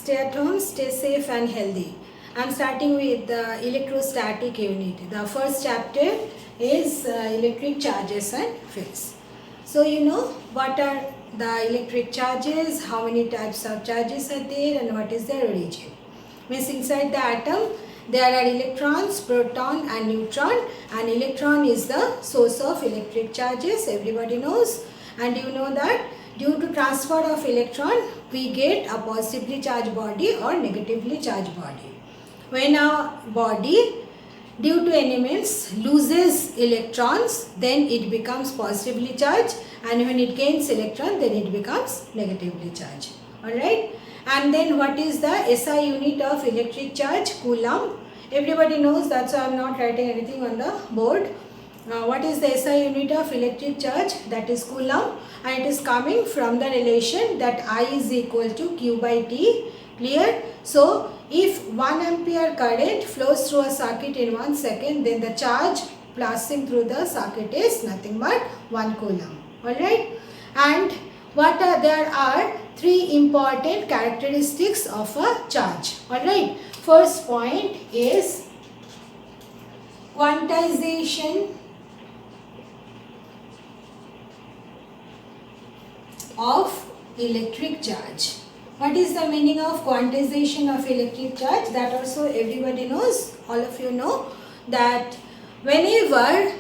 Stay at home, stay safe and healthy. I'm starting with the electrostatic unit. The first chapter is electric charges and fields. So you know what are the electric charges, how many types of charges are there, and what is their origin. Means inside the atom there are electrons, proton and neutron, and electron is the source of electric charges, everybody knows. And you know that due to transfer of electron we get a positively charged body or negatively charged body. When a body due to elements loses electrons, then it becomes positively charged, and when it gains electron then it becomes negatively charged. Alright. And then what is the SI unit of electric charge? Coulomb. Everybody knows, that's why I am not writing anything on the board. What is the SI unit of electric charge? That is Coulomb, and it is coming from the relation that I is equal to Q by T. Clear? So if 1 ampere current flows through a circuit in 1 second, then the charge passing through the circuit is nothing but 1 coulomb. Alright? And there are three important characteristics of a charge. Alright? First point is quantization of electric charge. What is the meaning of quantization of electric charge? That also everybody knows, all of you know, that whenever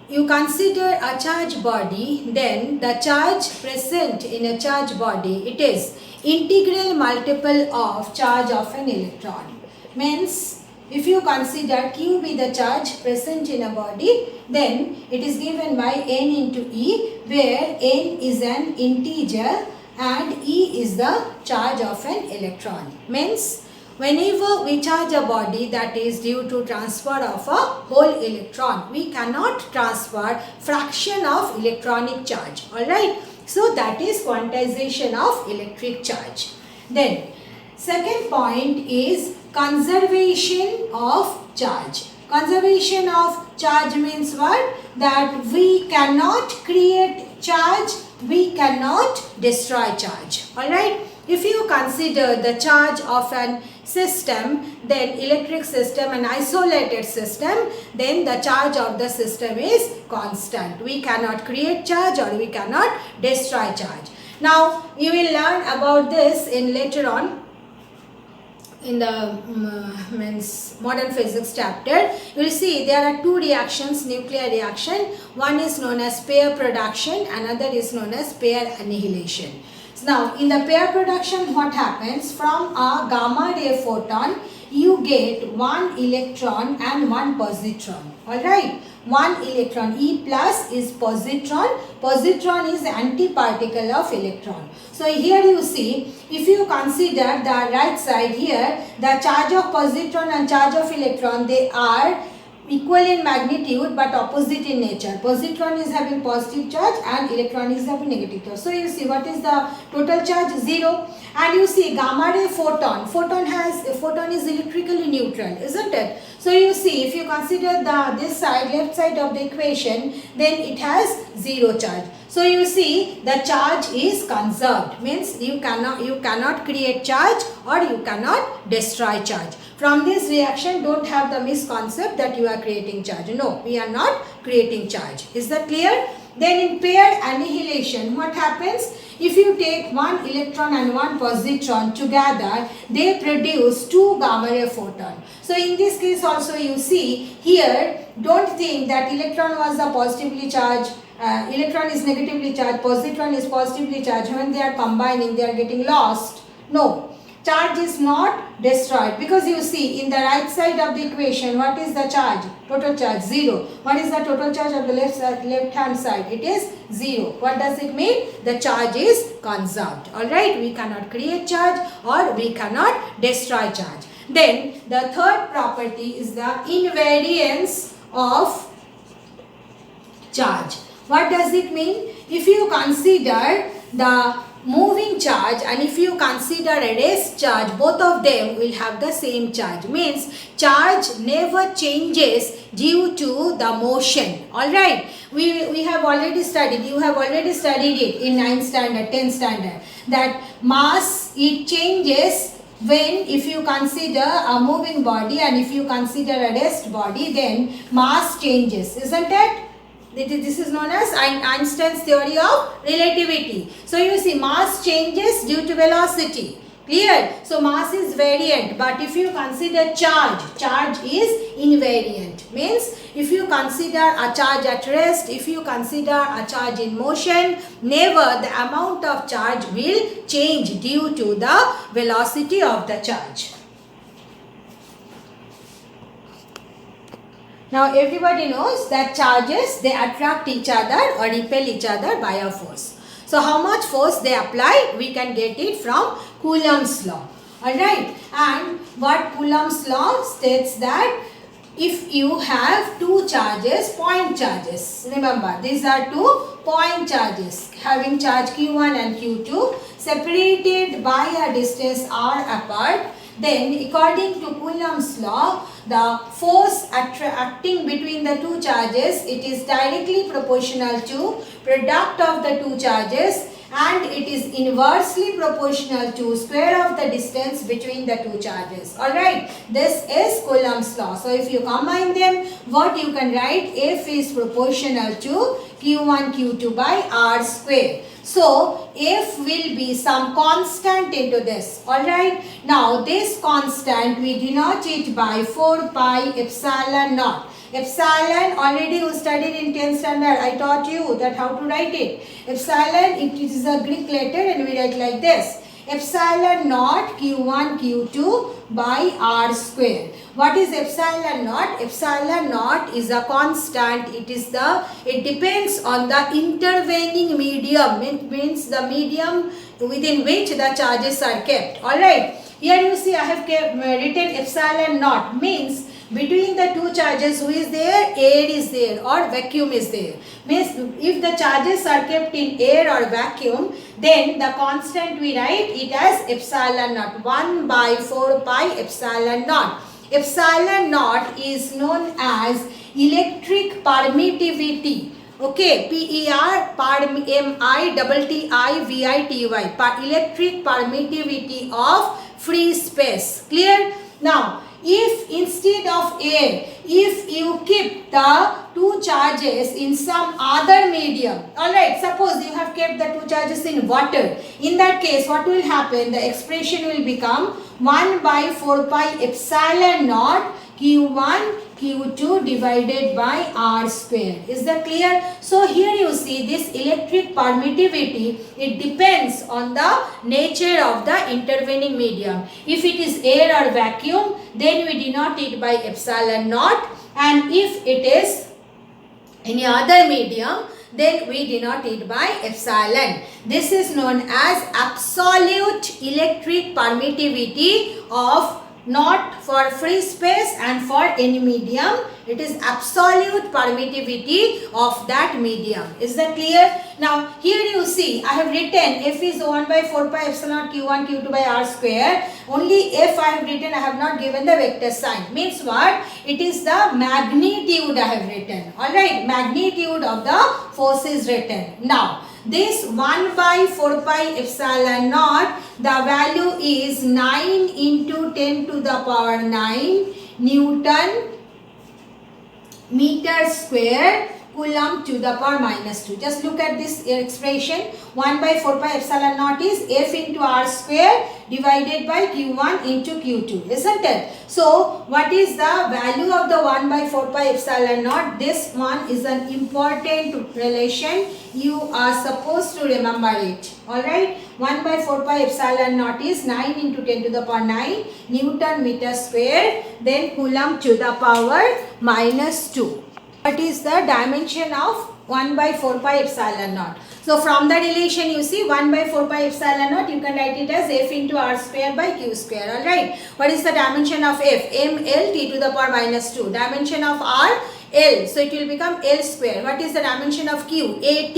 you consider a charge body, then the charge present in a charge body, it is integral multiple of charge of an electron. Means if you consider Q be the charge present in a body, then it is given by N into E, where N is an integer and E is the charge of an electron. Means whenever we charge a body, that is due to transfer of a whole electron, we cannot transfer fraction of electronic charge. Alright. So that is quantization of electric charge. Then second point is conservation of charge. Conservation of charge means what? That we cannot create charge, we cannot destroy charge. Alright. If you consider the charge of an system, then electric system, an isolated system, then the charge of the system is constant. We cannot create charge or we cannot destroy charge. Now you will learn about this in later on in the modern physics chapter. You will see there are two reactions, nuclear reaction. One is known as pair production, another is known as pair annihilation. So now in the pair production, what happens? From a gamma ray photon you get one electron and one positron. Alright, one electron, E plus is positron. Positron is antiparticle of electron. So here you see, if you consider the right side here, the charge of positron and charge of electron, they are equal in magnitude but opposite in nature. Positron is having positive charge and electron is having negative charge. So you see what is the total charge? 0. And you see gamma ray photon. Photon is electrically neutral, isn't it? So you see, if you consider this side, left side of the equation, then it has 0 charge. So you see the charge is conserved. Means you cannot create charge or you cannot destroy charge. From this reaction, don't have the misconcept that you are creating charge. No, we are not creating charge. Is that clear? Then in pair annihilation, what happens? If you take one electron and one positron together, they produce two gamma ray photon. So in this case also you see here, don't think that electron was the positively charged, electron is negatively charged, positron is positively charged. When they are combining, they are getting lost. No. Charge is not destroyed, because you see in the right side of the equation, what is the charge? Total charge 0. What is the total charge of the left hand side? It is 0. What does it mean? The charge is conserved. Alright, we cannot create charge or we cannot destroy charge. Then the third property is the invariance of charge. What does it mean? If you consider the moving charge and if you consider a rest charge, both of them will have the same charge. Means charge never changes due to the motion. Alright, we have already studied, you have already studied it in 9th standard, 10th standard, that mass, it changes when if you consider a moving body and if you consider a rest body, then mass changes, isn't it? This is known as Einstein's theory of relativity. So you see, mass changes due to velocity. Clear? So mass is variant, but if you consider charge, charge is invariant. Means if you consider a charge at rest, if you consider a charge in motion, never the amount of charge will change due to the velocity of the charge. Now everybody knows that charges, they attract each other or repel each other by a force. So how much force they apply, we can get it from Coulomb's law. Alright, and what Coulomb's law states that if you have two charges, point charges, remember these are two point charges having charge Q1 and Q2 separated by a distance r apart, then according to Coulomb's law, the force acting between the two charges, it is directly proportional to product of the two charges and it is inversely proportional to square of the distance between the two charges. Alright, this is Coulomb's law. So if you combine them, what you can write, F is proportional to Q1 Q2 by R square. So F will be some constant into this. Alright, now this constant we denote it by 4 pi epsilon naught. Epsilon already you studied in 10th standard. I taught you that how to write it. Epsilon, it is a Greek letter and we write like this. Epsilon naught Q1 Q2 by R square. What is epsilon naught? Epsilon naught is a constant. It depends on the intervening medium. It means the medium within which the charges are kept. Alright. Here you see I have written epsilon naught, means between the two charges who is there? Air is there or vacuum is there. Means if the charges are kept in air or vacuum, then the constant we write it as epsilon naught, 1 by 4 pi epsilon naught. Epsilon naught is known as electric permittivity. Okay, PER, M-I-T-T-I-V-I-T-Y, electric permittivity of free space. Clear? Now, if instead of air, if you keep the two charges in some other medium, alright, suppose you have kept the two charges in water, in that case what will happen, the expression will become 1 by 4 pi epsilon naught Q1 Q2 divided by R square. Is that clear? So here you see this electric permittivity, it depends on the nature of the intervening medium. If it is air or vacuum, then we denote it by epsilon naught, and if it is any other medium, then we denote it by epsilon. This is known as absolute electric permittivity of not for free space and for any medium. It is absolute permittivity of that medium. Is that clear? Now here you see I have written F is 1 by 4 pi epsilon Q1 Q2 by R square. Only F I have written, I have not given the vector sign. Means what? It is the magnitude I have written. Alright, magnitude of the force is written. Now this 1 by 4 pi epsilon naught, the value is 9 into 10 to the power 9 Newton meter square Coulomb to the power minus 2. Just look at this expression. 1 by 4 pi epsilon naught is F into R square divided by Q1 into Q2, isn't it? So what is the value of the 1 by 4 pi epsilon naught? This one is an important relation. You are supposed to remember it. Alright. 1 by 4 pi epsilon naught is 9 into 10 to the power 9 Newton meter square, then Coulomb to the power minus 2. What is the dimension of 1 by 4 pi epsilon naught? So from the relation you see 1 by 4 pi epsilon naught, you can write it as F into R square by Q square. Alright. What is the dimension of F? ML T to the power minus 2. Dimension of R, L. So it will become L square. What is the dimension of Q? AT.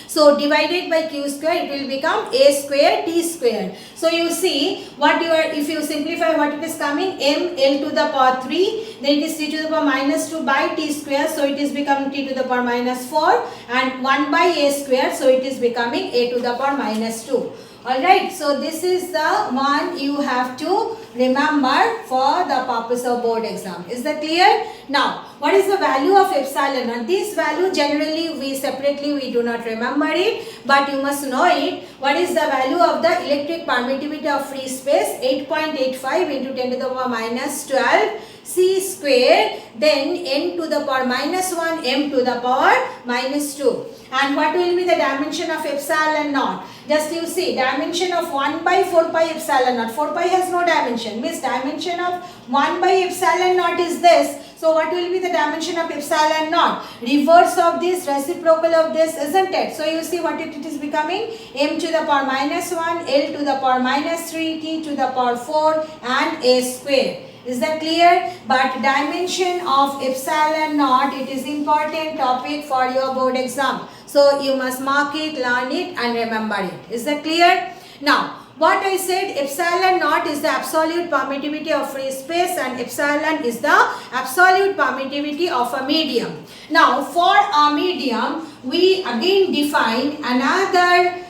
So divided by Q square, it will become A square T square. So you see what you are, if you simplify what it is coming, M L to the power 3, then it is T to the power minus 2 by T square. So it is becoming T to the power minus 4 and 1 by A square. So it is becoming A to the power minus 2. Alright, so this is the one you have to remember for the purpose of board exam. Is that clear? Now, what is the value of epsilon naught? This value generally we do not remember it, but you must know it. What is the value of the electric permittivity of free space? 8.85 into 10 to the power minus 12 c square, then n to the power minus 1 m to the power minus 2. And what will be the dimension of epsilon naught? Just you see, dimension of 1 by 4 pi epsilon naught. 4 pi has no dimension. Means dimension of 1 by epsilon naught is this. So what will be the dimension of epsilon naught? Reverse of this, reciprocal of this, isn't it? So you see what it is becoming? M to the power minus 1, L to the power minus 3, T to the power 4 and A square. Is that clear? But dimension of epsilon naught, it is important topic for your board exam. So you must mark it, learn it and remember it. Is that clear? Now, what I said, epsilon naught is the absolute permittivity of free space and epsilon is the absolute permittivity of a medium. Now, for a medium, we again define another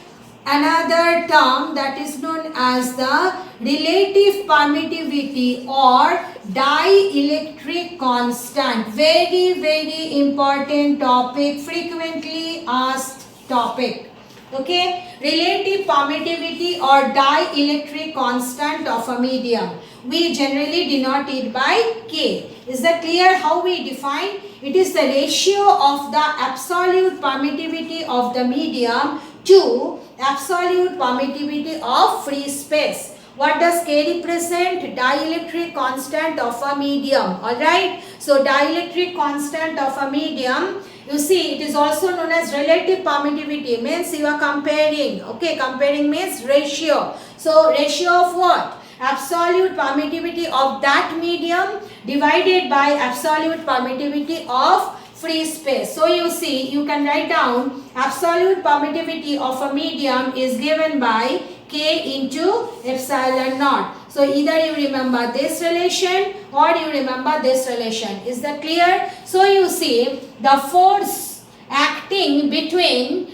term that is known as the relative permittivity or dielectric constant. Very important topic, frequently asked topic. Okay, relative permittivity or dielectric constant of a medium. We generally denote it by K. Is that clear how we define? It is the ratio of the absolute permittivity of the medium to absolute permittivity of free space. What does K represent? Dielectric constant of a medium. Alright. So dielectric constant of a medium, you see, it is also known as relative permittivity. Means you are comparing. Okay, comparing means ratio. So ratio of what? Absolute permittivity of that medium divided by absolute permittivity of free space. So you see, you can write down absolute permittivity of a medium is given by K into epsilon naught. So either you remember this relation or you remember this relation. Is that clear? So you see, the force acting between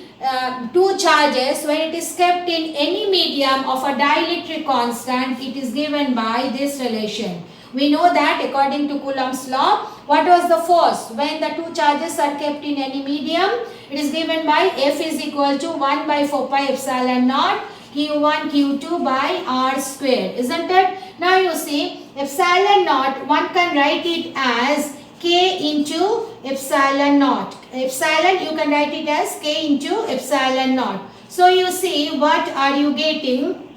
two charges when it is kept in any medium of a dielectric constant, it is given by this relation. We know that according to Coulomb's law, what was the force when the two charges are kept in any medium? It is given by F is equal to 1 by 4 pi epsilon naught Q1 Q2 by R square, isn't it? Now you see, epsilon naught, one can write it as K into epsilon naught. Epsilon, you can write it as K into epsilon naught. So you see, what are you getting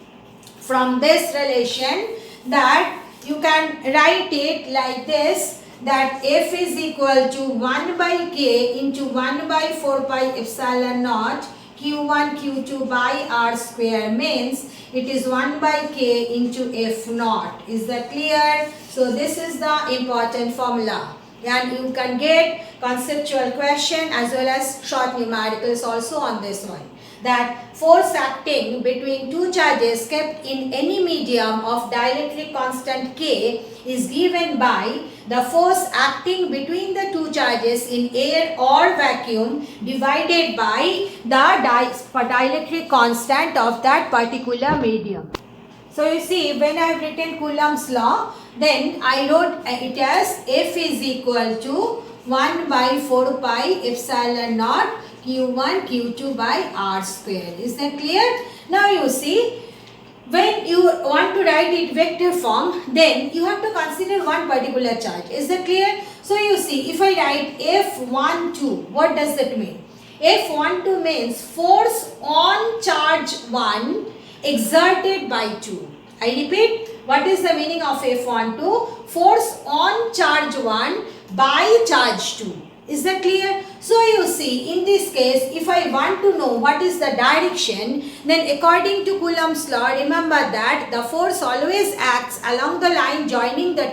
from this relation? That you can write it like this, that F is equal to 1 by K into 1 by 4 pi epsilon naught Q1 Q2 by R square, means it is 1 by K into F naught. Is that clear? So this is the important formula. And you can get conceptual question as well as short numericals also on this one. That force acting between two charges kept in any medium of dielectric constant K is given by the force acting between the two charges in air or vacuum divided by the dielectric constant of that particular medium. So you see, when I have written Coulomb's law, then I wrote it as F is equal to 1 by 4 pi epsilon naught Q1 Q2 by R square. Is that clear? Now you see, when you want to write it vector form, then you have to consider one particular charge. Is that clear? So you see, if I write F12, what does that mean? F12 means force on charge 1 exerted by 2. I repeat, what is the meaning of F12? Force on charge 1 by charge 2. Is that clear? So you see, in this case, if I want to know what is the direction, then according to Coulomb's law, remember that the force always acts along the line joining the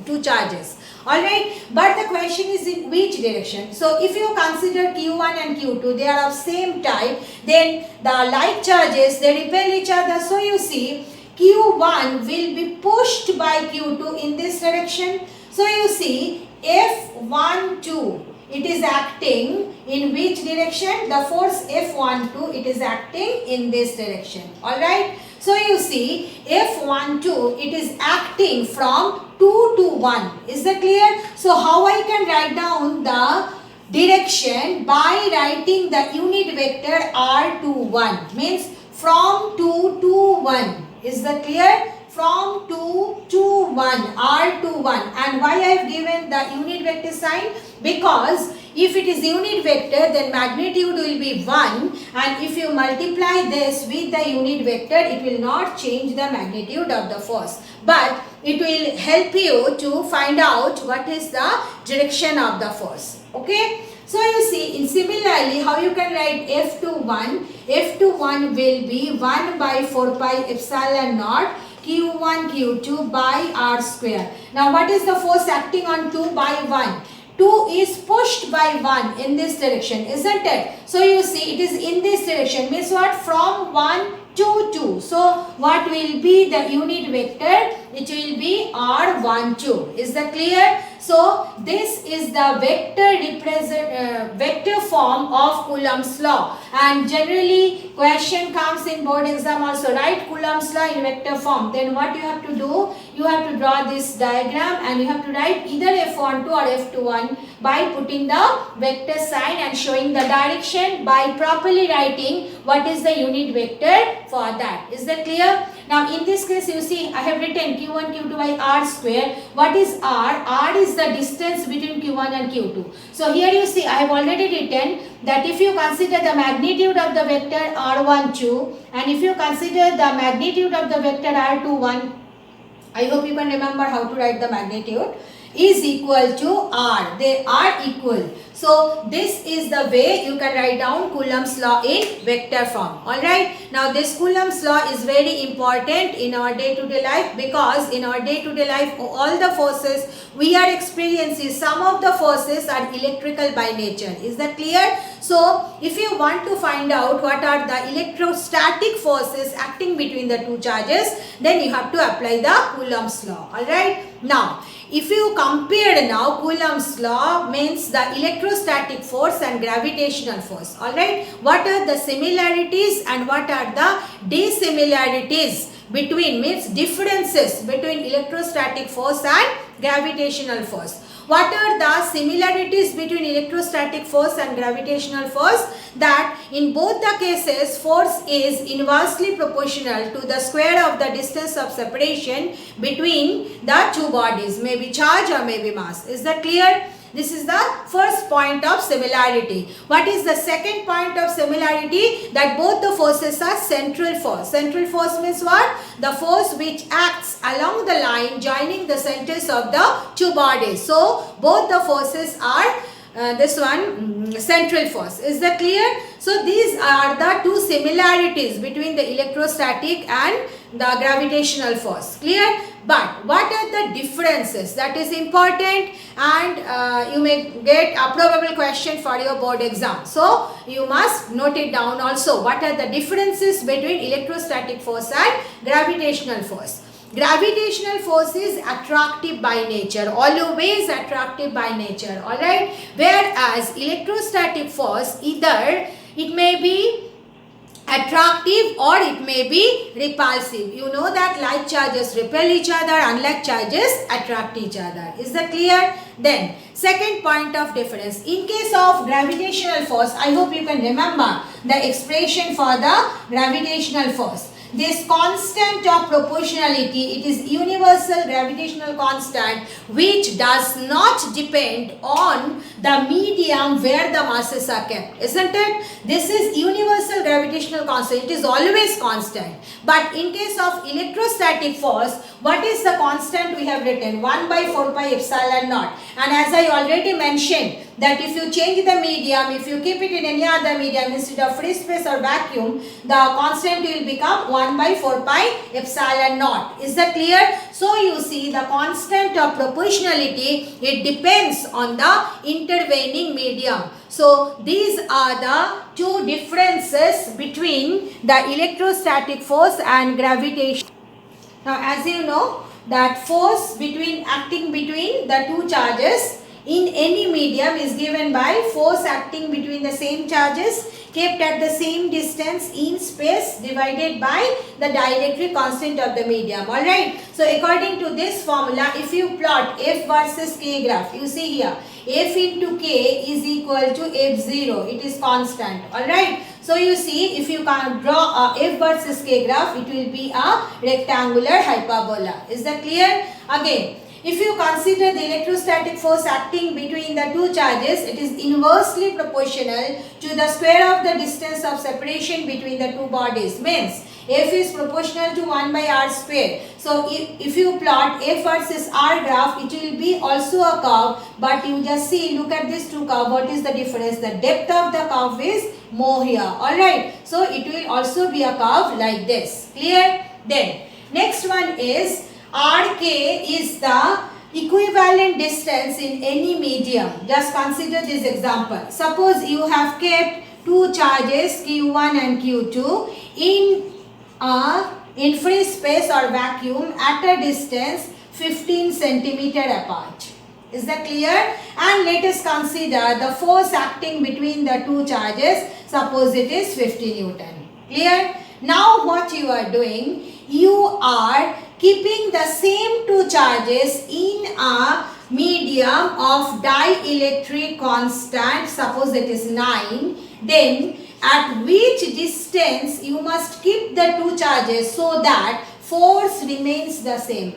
two charges. Alright, but the question is in which direction. So if you consider Q1 and Q2, they are of same type, then the like charges, they repel each other. So you see, Q1 will be pushed by Q2 in this direction. So you see, F12 it is acting in which direction? The force F12, it is acting in this direction. Alright. So you see, F12, it is acting from 2 to 1. Is that clear? So how I can write down the direction? By writing the unit vector R21. Means from 2 to 1. Is that clear? From 2 to 1, R21. And why I have given the unit vector sign? Because if it is unit vector, then magnitude will be 1, and if you multiply this with the unit vector, it will not change the magnitude of the force, but it will help you to find out what is the direction of the force. Okay. So you see, in similarly, how you can write F21? F21 will be 1 by 4 pi epsilon naught Q1 Q2 by R square. Now what is the force acting on 2 by 1? 2 is pushed by 1 in this direction, isn't it? So you see, it is in this direction. Means what? From 1 to 2. So what will be the unit vector? It will be R12. Is that clear? So this is the vector form of Coulomb's law, and generally question comes in board exam also. Write Coulomb's law in vector form. Then what you have to do? You have to draw this diagram and you have to write either F12 or F21 by putting the vector sign and showing the direction by properly writing what is the unit vector for that. Is that clear? Now in this case, you see, I have written Q1 Q2 by R square. What is R? R is the distance between Q1 and Q2. So here you see, I have already written that if you consider the magnitude of the vector R12 and if you consider the magnitude of the vector R21, I hope you can remember how to write the magnitude, is equal to R. They are equal. So this is the way you can write down Coulomb's law in vector form. Alright. Now this Coulomb's law is very important in our day-to-day life, because in our day-to-day life all the forces we are experiencing, some of the forces are electrical by nature. Is that clear? So if you want to find out what are the electrostatic forces acting between the two charges, then you have to apply the Coulomb's law. Alright. Now if you compare now, Coulomb's law means the electrostatic force and gravitational force. Alright. What are the similarities and what are the dissimilarities between, means differences between electrostatic force and gravitational force? What are the similarities between electrostatic force and gravitational force? That in both the cases, force is inversely proportional to the square of the distance of separation between the two bodies, maybe charge or maybe mass. Is that clear? This is the first point of similarity. What is the second point of similarity? That both the forces are central force. Central force means what? The force which acts along the line joining the centers of the two bodies. So both the forces are central force. Is that clear? So these are the two similarities between the electrostatic and the gravitational force. Clear? But what are the differences? That is important, and you may get a probable question for your board exam. So you must note it down also. What are the differences between electrostatic force and gravitational force? Gravitational force is attractive by nature, always attractive by nature, alright? Whereas electrostatic force, either it may be attractive or it may be repulsive. You know that like charges repel each other, unlike charges attract each other. Is that clear? Then second point of difference. In case of gravitational force, I hope you can remember the expression for the gravitational force. This constant of proportionality, it is universal gravitational constant which does not depend on the medium where the masses are kept, isn't it? This is universal gravitational constant. It is always constant. But in case of electrostatic force, what is the constant we have written? 1 by 4 pi epsilon naught. And as I already mentioned, that if you change the medium, if you keep it in any other medium instead of free space or vacuum, the constant will become 1 by 4 pi epsilon naught. Is that clear? So you see the constant of proportionality, it depends on the intervening medium. So these are the two differences between the electrostatic force and gravitation. Now as you know that force acting between the two charges in any medium is given by force acting between the same charges kept at the same distance in space divided by the dielectric constant of the medium. Alright. So according to this formula, if you plot F versus K graph, you see here F into K is equal to F0. It is constant. Alright. So you see, if you can draw a F versus K graph, it will be a rectangular hyperbola. Is that clear? Again, if you consider the electrostatic force acting between the two charges, it is inversely proportional to the square of the distance of separation between the two bodies. Means F is proportional to 1 by r square. So if you plot F versus r graph, it will be also a curve, but you just see, look at this two curve. What is the difference? The depth of the curve is more here. Alright. So it will also be a curve like this. Clear? Then next one is RK is the equivalent distance in any medium. Just consider this example. Suppose you have kept two charges Q1 and Q2 in free space or vacuum at a distance 15 centimeter apart. Is that clear? And let us consider the force acting between the two charges. Suppose it is 50 Newton. Clear? Now what you are doing, you are keeping the same two charges in a medium of dielectric constant, suppose it is 9, then at which distance you must keep the two charges so that force remains the same.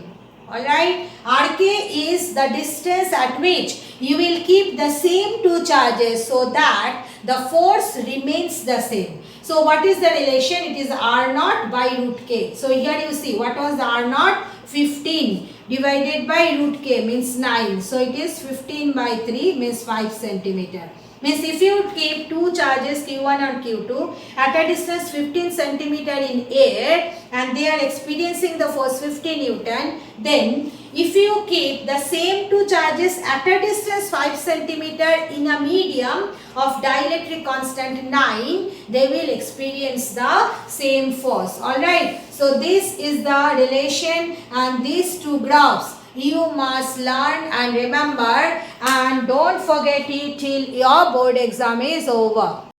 Alright, RK is the distance at which you will keep the same two charges so that the force remains the same. So what is the relation? It is R naught by root K. So here you see, what was the R naught? 15 divided by root K means 9. So it is 15 by 3 means 5 centimeter. Means if you keep two charges Q1 and Q2 at a distance 15 centimeter in air and they are experiencing the force 50 Newton, then if you keep the same two charges at a distance 5 centimeter in a medium of dielectric constant 9, they will experience the same force. Alright. So this is the relation and these two graphs you must learn and remember, and don't forget it till your board exam is over.